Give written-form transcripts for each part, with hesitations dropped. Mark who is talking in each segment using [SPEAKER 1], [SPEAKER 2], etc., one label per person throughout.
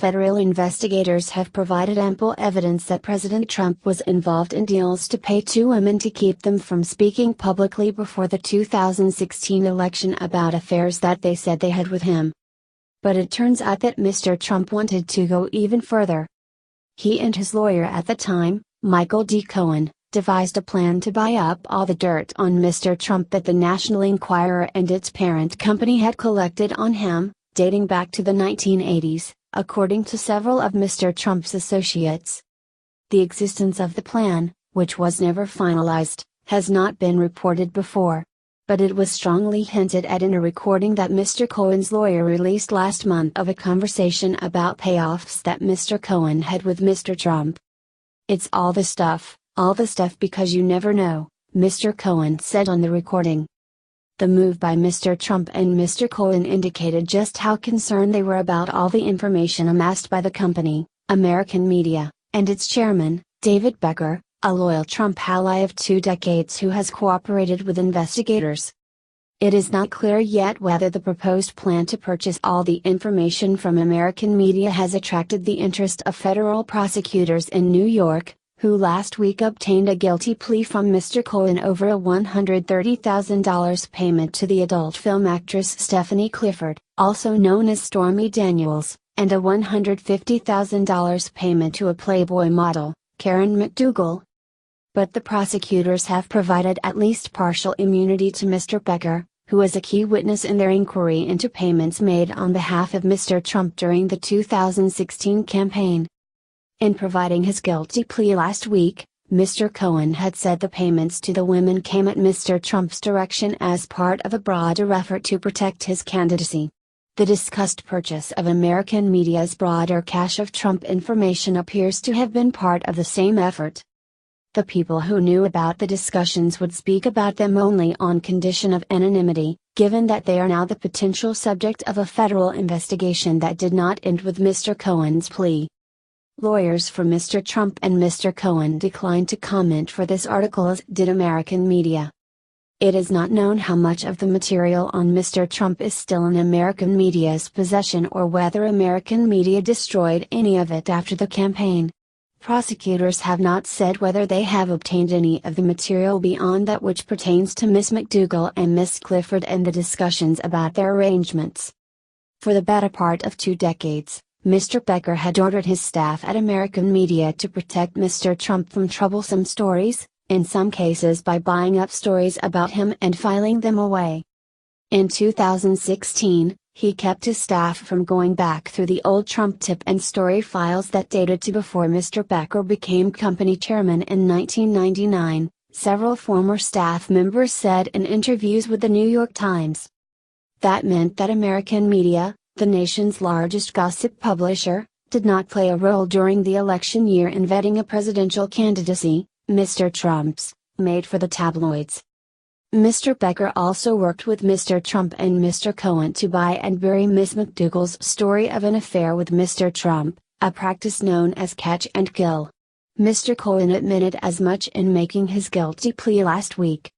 [SPEAKER 1] federal investigators have provided ample evidence that President Trump was involved in deals to pay two women to keep them from speaking publicly before the 2016 election about affairs that they said they had with him. But it turns out that Mr. Trump wanted to go even further. He and his lawyer at the time, Michael D. Cohen, devised a plan to buy up all the dirt on Mr. Trump that the National Enquirer and its parent company had collected on him, dating back to the 1980s, according to several of Mr. Trump's associates. The existence of the plan, which was never finalized, has not been reported before. But it was strongly hinted at in a recording that Mr. Cohen's lawyer released last month of a conversation about payoffs that Mr. Cohen had with Mr. Trump. "It's all the stuff because you never know," Mr. Cohen said on the recording. The move by Mr. Trump and Mr. Cohen indicated just how concerned they were about all the information amassed by the company, American Media, and its chairman, David Pecker, a loyal Trump ally of 2 decades who has cooperated with investigators. It is not clear yet whether the proposed plan to purchase all the information from American Media has attracted the interest of federal prosecutors in New York, who last week obtained a guilty plea from Mr. Cohen over a $130,000 payment to the adult film actress Stephanie Clifford, also known as Stormy Daniels, and a $150,000 payment to a Playboy model, Karen McDougal. But the prosecutors have provided at least partial immunity to Mr. Pecker, who was a key witness in their inquiry into payments made on behalf of Mr. Trump during the 2016 campaign. In providing his guilty plea last week, Mr. Cohen had said the payments to the women came at Mr. Trump's direction as part of a broader effort to protect his candidacy. The discussed purchase of American Media's broader cache of Trump information appears to have been part of the same effort. The people who knew about the discussions would speak about them only on condition of anonymity, given that they are now the potential subject of a federal investigation that did not end with Mr. Cohen's plea. Lawyers for Mr. Trump and Mr. Cohen declined to comment for this article, as did American Media. It is not known how much of the material on Mr. Trump is still in American Media's possession or whether American Media destroyed any of it after the campaign. Prosecutors have not said whether they have obtained any of the material beyond that which pertains to Ms. McDougal and Ms. Clifford and the discussions about their arrangements. For the better part of 2 decades, Mr. Pecker had ordered his staff at American Media to protect Mr. Trump from troublesome stories, in some cases by buying up stories about him and filing them away. In 2016, he kept his staff from going back through the old Trump tip and story files that dated to before Mr. Pecker became company chairman in 1999, several former staff members said in interviews with the New York Times. That meant that American Media, the nation's largest gossip publisher, did not play a role during the election year in vetting a presidential candidacy, Mr. Trump's, made for the tabloids. Mr. Pecker also worked with Mr. Trump and Mr. Cohen to buy and bury Ms. McDougal's story of an affair with Mr. Trump, a practice known as catch and kill. Mr. Cohen admitted as much in making his guilty plea last week.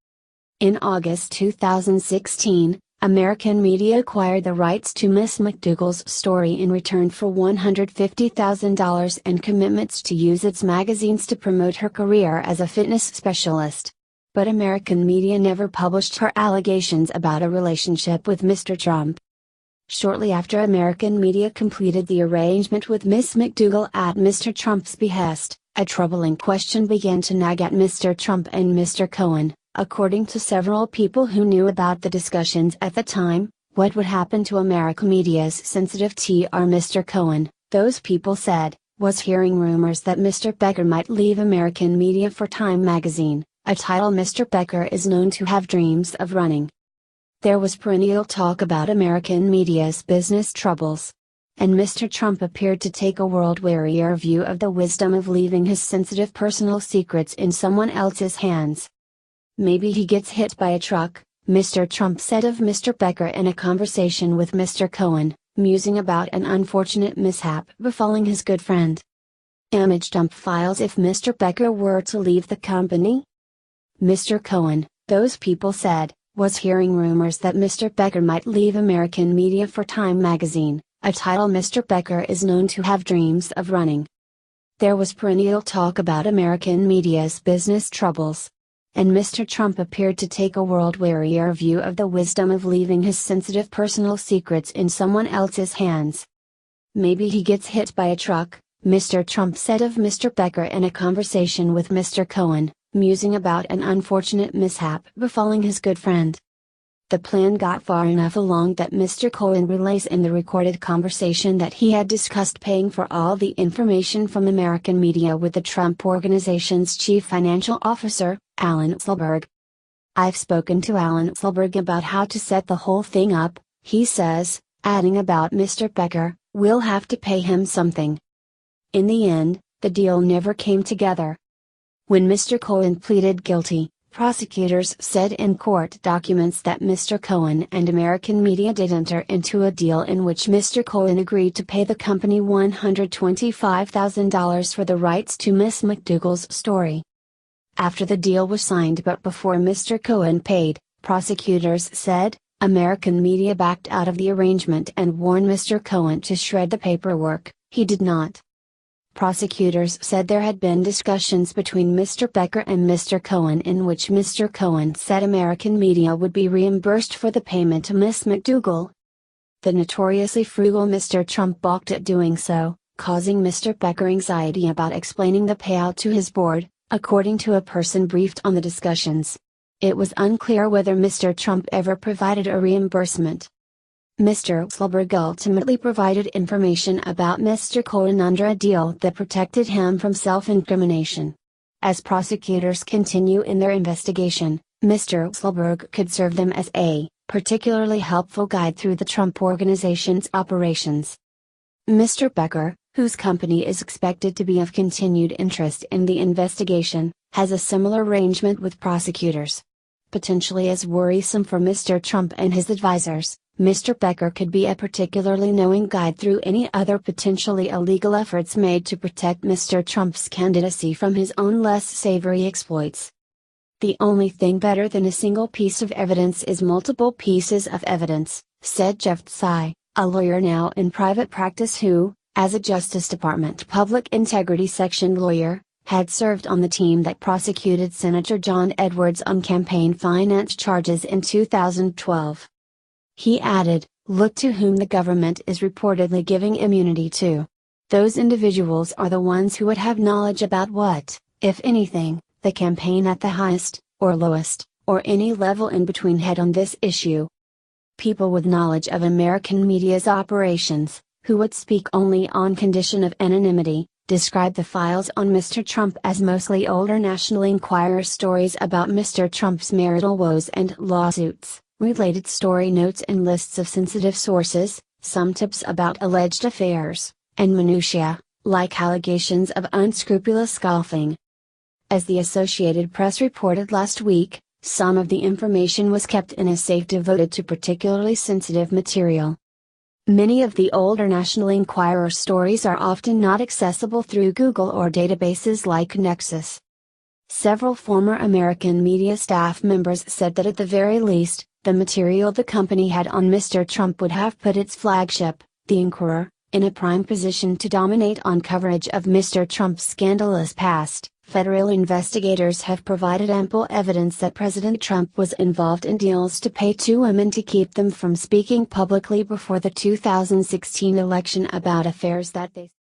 [SPEAKER 1] In August 2016, American Media acquired the rights to Ms. McDougal's story in return for $150,000 and commitments to use its magazines to promote her career as a fitness specialist. But American Media never published her allegations about a relationship with Mr. Trump. Shortly after American Media completed the arrangement with Ms. McDougal at Mr. Trump's behest, a troubling question began to nag at Mr. Trump and Mr. Cohen, according to several people who knew about the discussions at the time. What would happen to American Media's sensitive TR? Mr. Cohen, those people said, was hearing rumors that Mr. Pecker might leave American Media for Time magazine, a title Mr. Pecker is known to have dreams of running. There was perennial talk about American Media's business troubles. And Mr. Trump appeared to take a world-wearier view of the wisdom of leaving his sensitive personal secrets in someone else's hands. Maybe he gets hit by a truck, Mr. Trump said of Mr. Pecker in a conversation with Mr. Cohen, musing about an unfortunate mishap befalling his good friend. Image dump files if Mr. Pecker were to leave the company? Mr. Cohen, those people said, was hearing rumors that Mr. Pecker might leave American Media for Time magazine, a title Mr. Pecker is known to have dreams of running. There was perennial talk about American media's business troubles. And Mr. Trump appeared to take a world-wearier view of the wisdom of leaving his sensitive personal secrets in someone else's hands. Maybe he gets hit by a truck, Mr. Trump said of Mr. Pecker in a conversation with Mr. Cohen, musing about an unfortunate mishap befalling his good friend. The plan got far enough along that Mr. Cohen relays in the recorded conversation that he had discussed paying for all the information from American media with the Trump Organization's chief financial officer, Alan Selberg. "I've spoken to Alan Selberg about how to set the whole thing up," he says, adding about Mr. Pecker, "We'll have to pay him something." In the end, the deal never came together. When Mr. Cohen pleaded guilty, prosecutors said in court documents that Mr. Cohen and American media did enter into a deal in which Mr. Cohen agreed to pay the company $125,000 for the rights to Miss McDougal's story. After the deal was signed but before Mr. Cohen paid, prosecutors said, American media backed out of the arrangement and warned Mr. Cohen to shred the paperwork. He did not. Prosecutors said there had been discussions between Mr. Pecker and Mr. Cohen in which Mr. Cohen said American media would be reimbursed for the payment to Miss McDougal. The notoriously frugal Mr. Trump balked at doing so, causing Mr. Pecker anxiety about explaining the payout to his board, according to a person briefed on the discussions. It was unclear whether Mr. Trump ever provided a reimbursement. Mr. Selberg ultimately provided information about Mr. Cohen under a deal that protected him from self-incrimination. As prosecutors continue in their investigation, Mr. Selberg could serve them as a particularly helpful guide through the Trump Organization's operations. Mr. Pecker, whose company is expected to be of continued interest in the investigation, has a similar arrangement with prosecutors. Potentially as worrisome for Mr. Trump and his advisors, Mr. Pecker could be a particularly knowing guide through any other potentially illegal efforts made to protect Mr. Trump's candidacy from his own less savory exploits. "The only thing better than a single piece of evidence is multiple pieces of evidence," said Jeff Tsai, a lawyer now in private practice who, as a Justice Department Public Integrity Section lawyer, had served on the team that prosecuted Senator John Edwards on campaign finance charges in 2012. He added, "Look to whom the government is reportedly giving immunity to. Those individuals are the ones who would have knowledge about what, if anything, the campaign at the highest, or lowest, or any level in between had on this issue. People with knowledge of American media's operations, who would speak only on condition of anonymity, describe the files on Mr. Trump as mostly older National Enquirer stories about Mr. Trump's marital woes and lawsuits, related story notes and lists of sensitive sources, some tips about alleged affairs, and minutiae, like allegations of unscrupulous golfing." As the Associated Press reported last week, some of the information was kept in a safe devoted to particularly sensitive material. Many of the older National Enquirer stories are often not accessible through Google or databases like Nexus. Several former American media staff members said that at the very least, the material the company had on Mr. Trump would have put its flagship, the Enquirer, in a prime position to dominate on coverage of Mr. Trump's scandalous past. Federal investigators have provided ample evidence that President Trump was involved in deals to pay two women to keep them from speaking publicly before the 2016 election about affairs that they